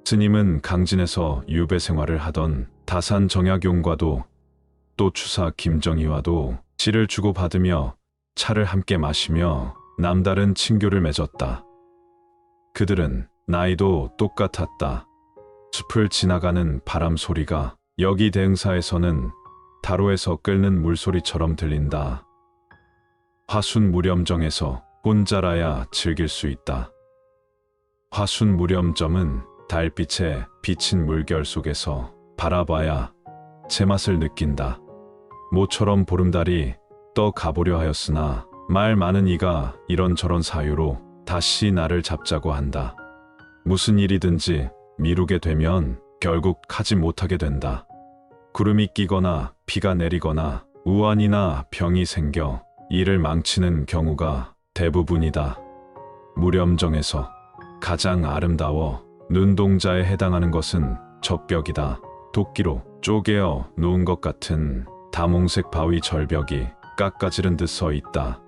스님은 강진에서 유배 생활을 하던 다산 정약용과도 또 추사 김정희와도 시를 주고받으며 차를 함께 마시며 남다른 친교를 맺었다. 그들은 나이도 똑같았다. 숲을 지나가는 바람 소리가 여기 대흥사에서는 다로에서 끓는 물소리처럼 들린다. 화순무렴정에서 혼자라야 즐길 수 있다. 화순무렴점은 달빛에 비친 물결 속에서 바라봐야 제맛을 느낀다. 모처럼 보름달이 떠 가보려 하였으나 말 많은 이가 이런저런 사유로 다시 나를 잡자고 한다. 무슨 일이든지 미루게 되면 결국 가지 못하게 된다. 구름이 끼거나 비가 내리거나 우환이나 병이 생겨 일을 망치는 경우가 대부분이다. 무렴정에서 가장 아름다워 눈동자에 해당하는 것은 적벽이다. 도끼로 쪼개어 놓은 것 같은 다몽색 바위 절벽이 깎아지른 듯 서 있다.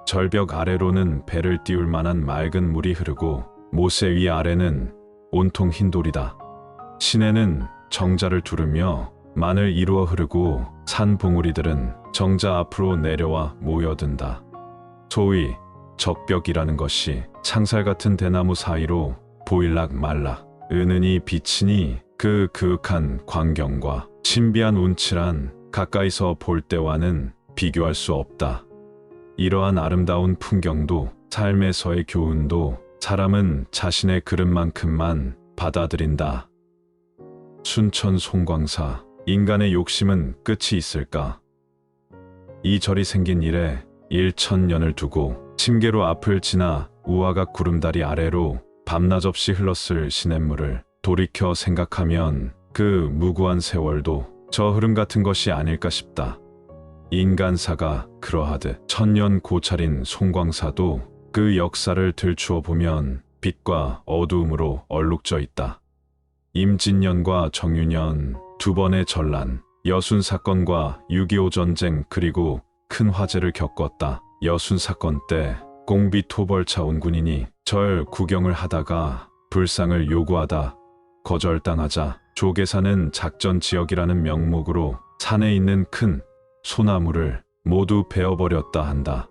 절벽 아래로는 배를 띄울 만한 맑은 물이 흐르고 모세 위 아래는 온통 흰 돌이다. 시내는 정자를 두르며 만을 이루어 흐르고 산 봉우리들은 정자 앞으로 내려와 모여든다. 소위 적벽이라는 것이 창살 같은 대나무 사이로 보일락 말락 은은히 비치니 그 그윽한 광경과 신비한 운치란 가까이서 볼 때와는 비교할 수 없다. 이러한 아름다운 풍경도 삶에서의 교훈도 사람은 자신의 그릇만큼만 받아들인다. 순천 송광사, 인간의 욕심은 끝이 있을까? 이 절이 생긴 이래 1000년을 두고 침계로 앞을 지나 우화각 구름다리 아래로 밤낮 없이 흘렀을 시냇물을 돌이켜 생각하면 그 무구한 세월도 저 흐름 같은 것이 아닐까 싶다. 인간사가 그러하듯 1000년 고찰인 송광사도 그 역사를 들추어 보면 빛과 어두움으로 얼룩져 있다. 임진년과 정유년, 두 번의 전란, 여순 사건과 6.25 전쟁 그리고 큰 화재를 겪었다. 여순 사건 때 공비 토벌차 온 군인이 절 구경을 하다가 불상을 요구하다 거절당하자 조계산은 작전 지역이라는 명목으로 산에 있는 큰 소나무를 모두 베어버렸다 한다.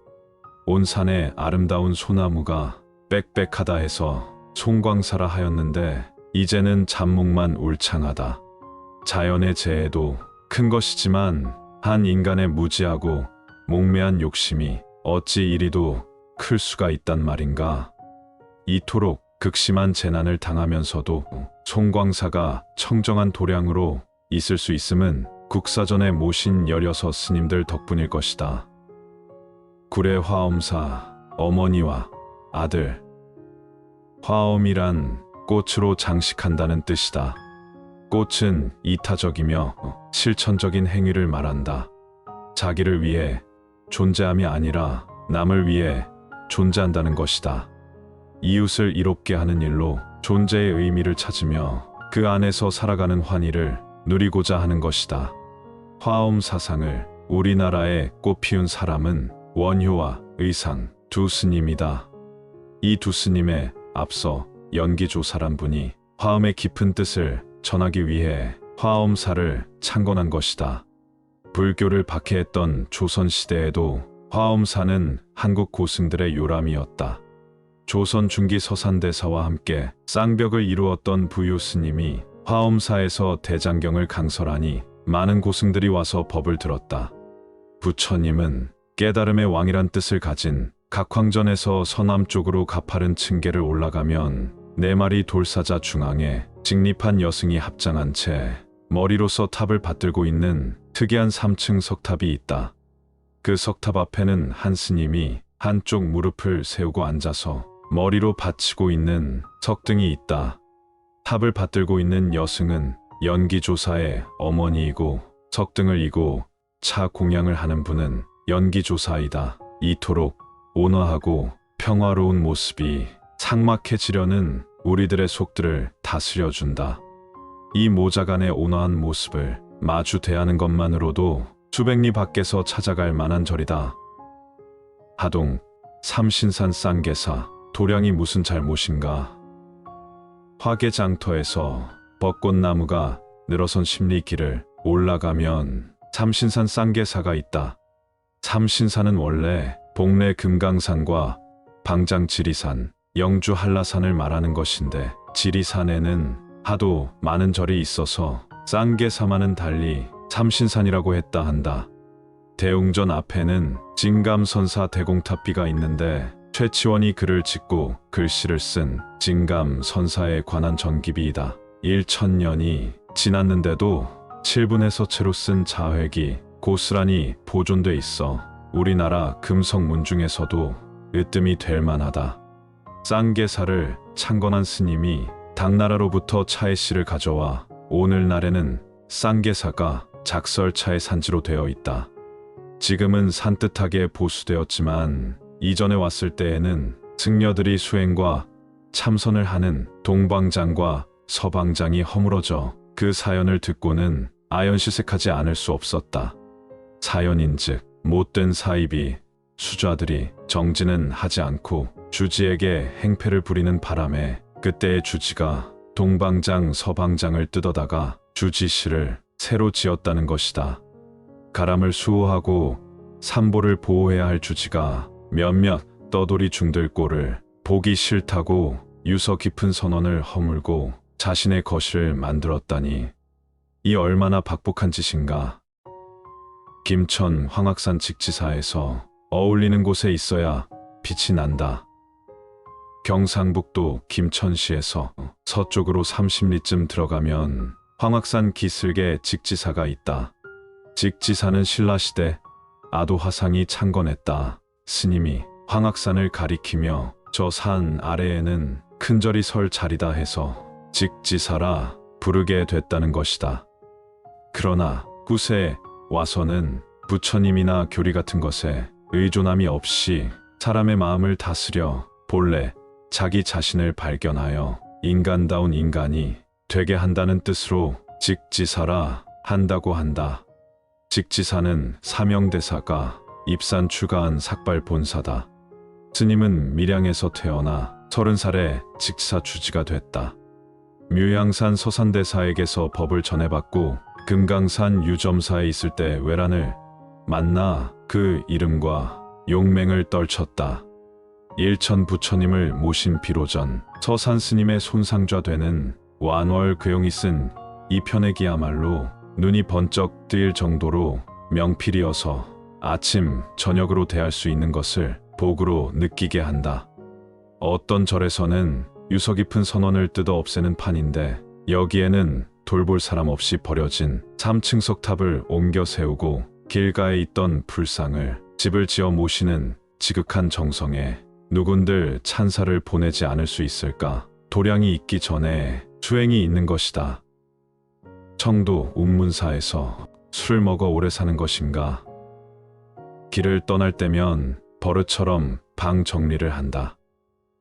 온 산에 아름다운 소나무가 빽빽하다 해서 송광사라 하였는데 이제는 잡목만 울창하다. 자연의 재해도 큰 것이지만 한 인간의 무지하고 몽매한 욕심이 어찌 이리도 클 수가 있단 말인가. 이토록 극심한 재난을 당하면서도 송광사가 청정한 도량으로 있을 수 있음은 국사전에 모신 16 스님들 덕분일 것이다. 구례 화엄사 어머니와 아들. 화엄이란 꽃으로 장식한다는 뜻이다. 꽃은 이타적이며 실천적인 행위를 말한다. 자기를 위해 존재함이 아니라 남을 위해 존재한다는 것이다. 이웃을 이롭게 하는 일로 존재의 의미를 찾으며 그 안에서 살아가는 환희를 누리고자 하는 것이다. 화엄 사상을 우리나라에 꽃피운 사람은 원효와 의상 두 스님이다. 이 두 스님에 앞서 연기조사란 분이 화엄의 깊은 뜻을 전하기 위해 화엄사를 창건한 것이다. 불교를 박해했던 조선시대에도 화엄사는 한국 고승들의 요람이었다. 조선 중기 서산대사와 함께 쌍벽을 이루었던 부유 스님이 화엄사에서 대장경을 강설하니 많은 고승들이 와서 법을 들었다. 부처님은 깨달음의 왕이란 뜻을 가진 각황전에서 서남쪽으로 가파른 층계를 올라가면 4마리 돌사자 중앙에 직립한 여승이 합장한 채 머리로서 탑을 받들고 있는 특이한 3층 석탑이 있다. 그 석탑 앞에는 한 스님이 한쪽 무릎을 세우고 앉아서 머리로 받치고 있는 석등이 있다. 탑을 받들고 있는 여승은 연기조사의 어머니이고 석등을 이고 차 공양을 하는 분은 연기조사이다. 이토록 온화하고 평화로운 모습이 삭막해지려는 우리들의 속들을 다스려준다. 이 모자간의 온화한 모습을 마주 대하는 것만으로도 수백 리 밖에서 찾아갈 만한 절이다. 하동 삼신산 쌍계사 도량이 무슨 잘못인가. 화계장터에서 벚꽃나무가 늘어선 10리 길을 올라가면 삼신산 쌍계사가 있다. 삼신산은 원래 복례 금강산과 방장 지리산, 영주 한라산을 말하는 것인데 지리산에는 하도 많은 절이 있어서 쌍계사와는 달리 삼신산이라고 했다 한다. 대웅전 앞에는 진감선사 대공탑비가 있는데 최치원이 글을 짓고 글씨를 쓴 진감선사에 관한 전기비이다. 1000년이 지났는데도 7분의 채로 쓴 자획이 고스란히 보존돼 있어 우리나라 금성문 중에서도 으뜸이 될 만하다. 쌍계사를 창건한 스님이 당나라로부터 차해씨를 가져와 오늘날에는 쌍계사가 작설차의 산지로 되어 있다. 지금은 산뜻하게 보수되었지만 이전에 왔을 때에는 승려들이 수행과 참선을 하는 동방장과 서방장이 허물어져 그 사연을 듣고는 아연실색하지 않을 수 없었다. 사연인즉 못된 사입이 수좌들이 정진은 하지 않고 주지에게 행패를 부리는 바람에 그때의 주지가 동방장 서방장을 뜯어다가 주지시를 새로 지었다는 것이다. 가람을 수호하고 삼보를 보호해야 할 주지가 몇몇 떠돌이 중들 꼴을 보기 싫다고 유서 깊은 선언을 허물고 자신의 거실을 만들었다니 이 얼마나 박복한 짓인가. 김천 황악산 직지사에서 어울리는 곳에 있어야 빛이 난다. 경상북도 김천시에서 서쪽으로 30리쯤 들어가면 황악산 기슭에 직지사가 있다. 직지사는 신라시대 아도화상이 창건했다. 스님이 황악산을 가리키며 저 산 아래에는 큰절이 설 자리다 해서 직지사라 부르게 됐다는 것이다. 그러나 굿에 와서는 부처님이나 교리 같은 것에 의존함이 없이 사람의 마음을 다스려 본래 자기 자신을 발견하여 인간다운 인간이 되게 한다는 뜻으로 직지사라 한다고 한다. 직지사는 사명대사가 입산 추가한 삭발 본사다. 스님은 밀양에서 태어나 30살에 직지사 주지가 됐다. 묘양산 서산대사에게서 법을 전해받고 금강산 유점사에 있을 때 외란을 만나 그 이름과 용맹을 떨쳤다. 일천 부처님을 모신 비로전 서산 스님의 손상좌 되는 완월 괴용이 쓴 이 편액이야말로 눈이 번쩍 뜨일 정도로 명필이어서 아침 저녁으로 대할 수 있는 것을 복으로 느끼게 한다. 어떤 절에서는 유서 깊은 선언을 뜯어 없애는 판인데 여기에는 돌볼 사람 없이 버려진 3층 석탑을 옮겨 세우고 길가에 있던 불상을 집을 지어 모시는 지극한 정성에 누군들 찬사를 보내지 않을 수 있을까? 도량이 있기 전에 수행이 있는 것이다. 청도 운문사에서 술을 먹어 오래 사는 것인가? 길을 떠날 때면 버릇처럼 방 정리를 한다.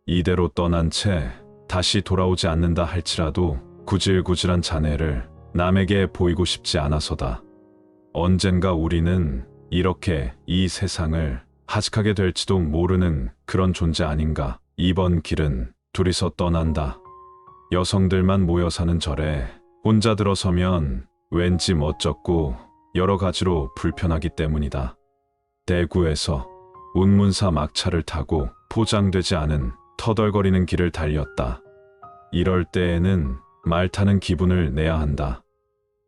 이대로 떠난 채 다시 돌아오지 않는다 할지라도 구질구질한 자네를 남에게 보이고 싶지 않아서다. 언젠가 우리는 이렇게 이 세상을 하직하게 될지도 모르는 그런 존재 아닌가. 이번 길은 둘이서 떠난다. 여성들만 모여 사는 절에 혼자 들어서면 왠지 멋쩍고 여러 가지로 불편하기 때문이다. 대구에서 운문사 막차를 타고 포장되지 않은 터덜거리는 길을 달렸다. 이럴 때에는 말 타는 기분을 내야 한다.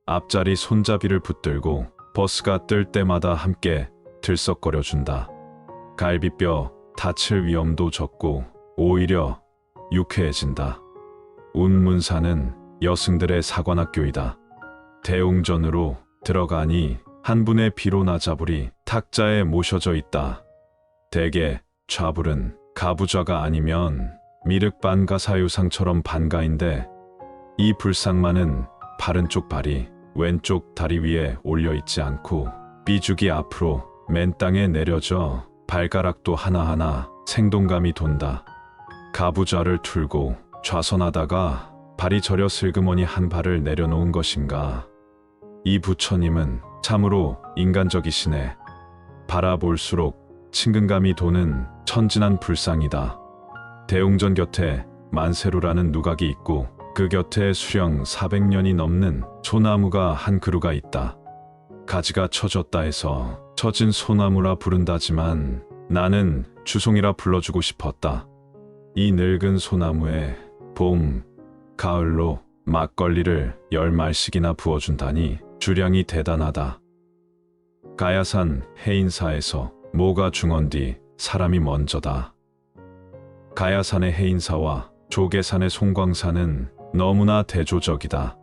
앞자리 손잡이를 붙들고 버스가 뜰 때마다 함께 들썩거려준다. 갈비뼈 다칠 위험도 적고 오히려 유쾌해진다. 운문사는 여승들의 사관학교이다. 대웅전으로 들어가니 한 분의 비로나자불이 탁자에 모셔져 있다. 대개 좌불은 가부좌가 아니면 미륵반가사유상처럼 반가인데 이 불상만은 바른쪽 발이 왼쪽 다리 위에 올려있지 않고 비죽이 앞으로 맨 땅에 내려져 발가락도 하나하나 생동감이 돈다. 가부좌를 틀고 좌선하다가 발이 저려 슬그머니 한 발을 내려놓은 것인가. 이 부처님은 참으로 인간적이시네. 바라볼수록 친근감이 도는 천진한 불상이다. 대웅전 곁에 만세루라는 누각이 있고 그 곁에 수령 400년이 넘는 소나무가 한 그루가 있다. 가지가 처졌다 해서 처진 소나무라 부른다지만 나는 주송이라 불러주고 싶었다. 이 늙은 소나무에 봄, 가을로 막걸리를 10말씩이나 부어준다니 주량이 대단하다. 가야산 해인사에서 모가 중언디 사람이 먼저다. 가야산의 해인사와 조계산의 송광사는 너무나 대조적이다.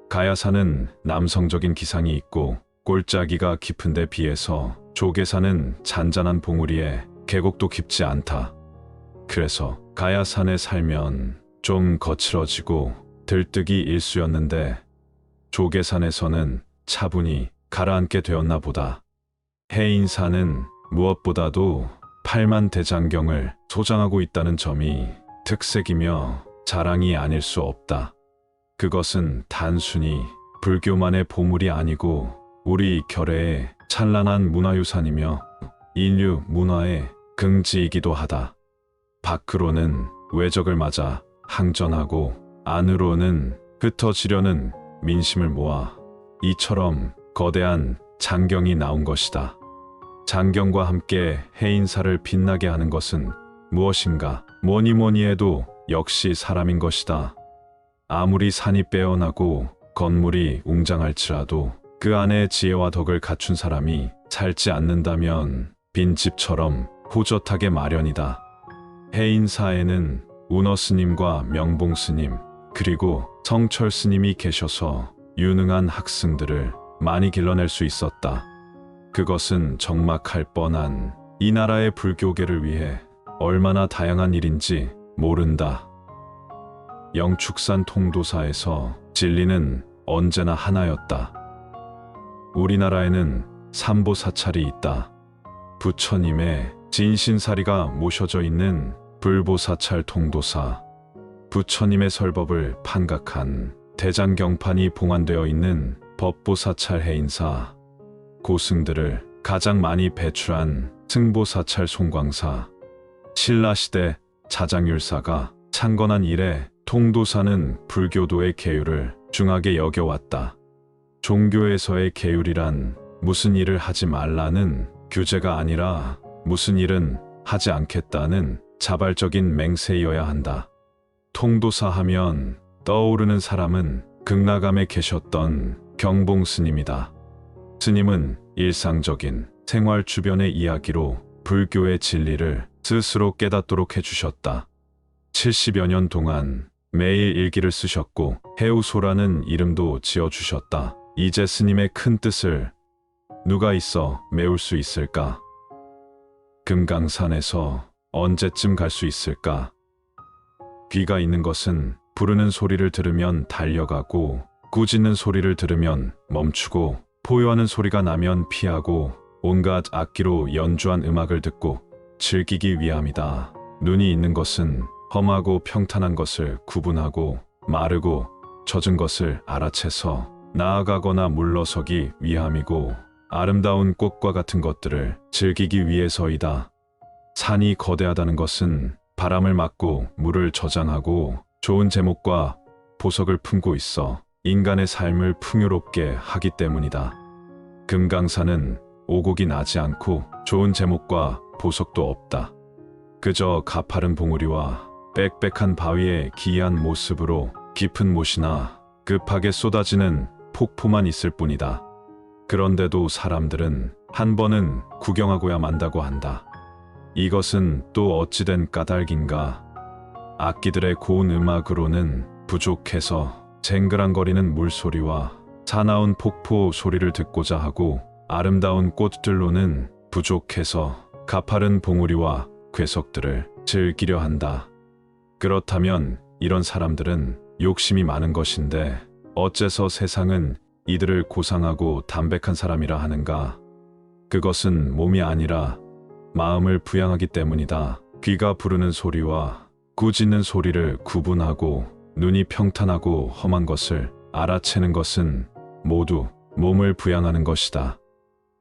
가야산은 남성적인 기상이 있고 골짜기가 깊은 데 비해서 조계산은 잔잔한 봉우리에 계곡도 깊지 않다. 그래서 가야산에 살면 좀 거칠어지고 들뜨기 일쑤였는데 조계산에서는 차분히 가라앉게 되었나 보다. 해인사는 무엇보다도 8만 대장경을 소장하고 있다는 점이 특색이며 자랑이 아닐 수 없다. 그것은 단순히 불교만의 보물이 아니고 우리 결의의 찬란한 문화유산이며 인류 문화의 긍지이기도 하다. 밖으로는 외적을 맞아 항전하고 안으로는 흩어지려는 민심을 모아 이처럼 거대한 장경이 나온 것이다. 장경과 함께 해인사를 빛나게 하는 것은 무엇인가? 뭐니 해도 역시 사람인 것이다. 아무리 산이 빼어나고 건물이 웅장할지라도 그 안에 지혜와 덕을 갖춘 사람이 살지 않는다면 빈집처럼 호젓하게 마련이다. 해인사에는 운어스님과 명봉스님 그리고 성철스님이 계셔서 유능한 학생들을 많이 길러낼 수 있었다. 그것은 적막할 뻔한 이 나라의 불교계를 위해 얼마나 다양한 일인지 모른다. 영축산 통도사에서 진리는 언제나 하나였다. 우리나라에는 삼보사찰이 있다. 부처님의 진신사리가 모셔져 있는 불보사찰 통도사, 부처님의 설법을 판각한 대장경판이 봉안되어 있는 법보사찰 해인사, 고승들을 가장 많이 배출한 승보사찰 송광사, 신라시대 자장율사가 창건한 이래 통도사는 불교도의 계율을 중하게 여겨왔다. 종교에서의 계율이란 무슨 일을 하지 말라는 규제가 아니라 무슨 일은 하지 않겠다는 자발적인 맹세여야 한다. 통도사 하면 떠오르는 사람은 극락암에 계셨던 경봉스님이다. 스님은 일상적인 생활 주변의 이야기로 불교의 진리를 스스로 깨닫도록 해주셨다. 70여 년 동안 매일 일기를 쓰셨고 해우소라는 이름도 지어주셨다. 이제 스님의 큰 뜻을 누가 있어 메울 수 있을까? 금강산에서 언제쯤 갈 수 있을까? 귀가 있는 것은 부르는 소리를 들으면 달려가고 꾸짖는 소리를 들으면 멈추고 포효하는 소리가 나면 피하고 온갖 악기로 연주한 음악을 듣고 즐기기 위함이다. 눈이 있는 것은 험하고 평탄한 것을 구분하고 마르고 젖은 것을 알아채서 나아가거나 물러서기 위함이고 아름다운 꽃과 같은 것들을 즐기기 위해서이다. 산이 거대하다는 것은 바람을 막고 물을 저장하고 좋은 제목과 보석을 품고 있어 인간의 삶을 풍요롭게 하기 때문이다. 금강산은 오곡이 나지 않고 좋은 제목과 보석도 없다. 그저 가파른 봉우리와 빽빽한 바위의 기이한 모습으로 깊은 못이나 급하게 쏟아지는 폭포만 있을 뿐이다. 그런데도 사람들은 한 번은 구경하고야 만다고 한다. 이것은 또 어찌된 까닭인가? 악기들의 고운 음악으로는 부족해서 쟁그랑거리는 물소리와 사나운 폭포 소리를 듣고자 하고 아름다운 꽃들로는 부족해서 가파른 봉우리와 괴석들을 즐기려 한다. 그렇다면 이런 사람들은 욕심이 많은 것인데 어째서 세상은 이들을 고상하고 담백한 사람이라 하는가? 그것은 몸이 아니라 마음을 부양하기 때문이다. 귀가 부르는 소리와 꾸짖는 소리를 구분하고 눈이 평탄하고 험한 것을 알아채는 것은 모두 몸을 부양하는 것이다.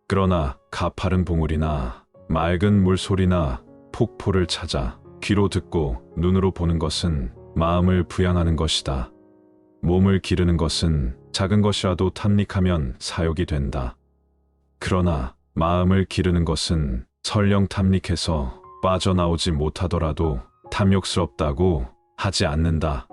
그러나 가파른 봉우리나 맑은 물소리나 폭포를 찾아 귀로 듣고 눈으로 보는 것은 마음을 부양하는 것이다. 몸을 기르는 것은 작은 것이라도 탐닉하면 사욕이 된다. 그러나 마음을 기르는 것은 설령 탐닉해서 빠져나오지 못하더라도 탐욕스럽다고 하지 않는다.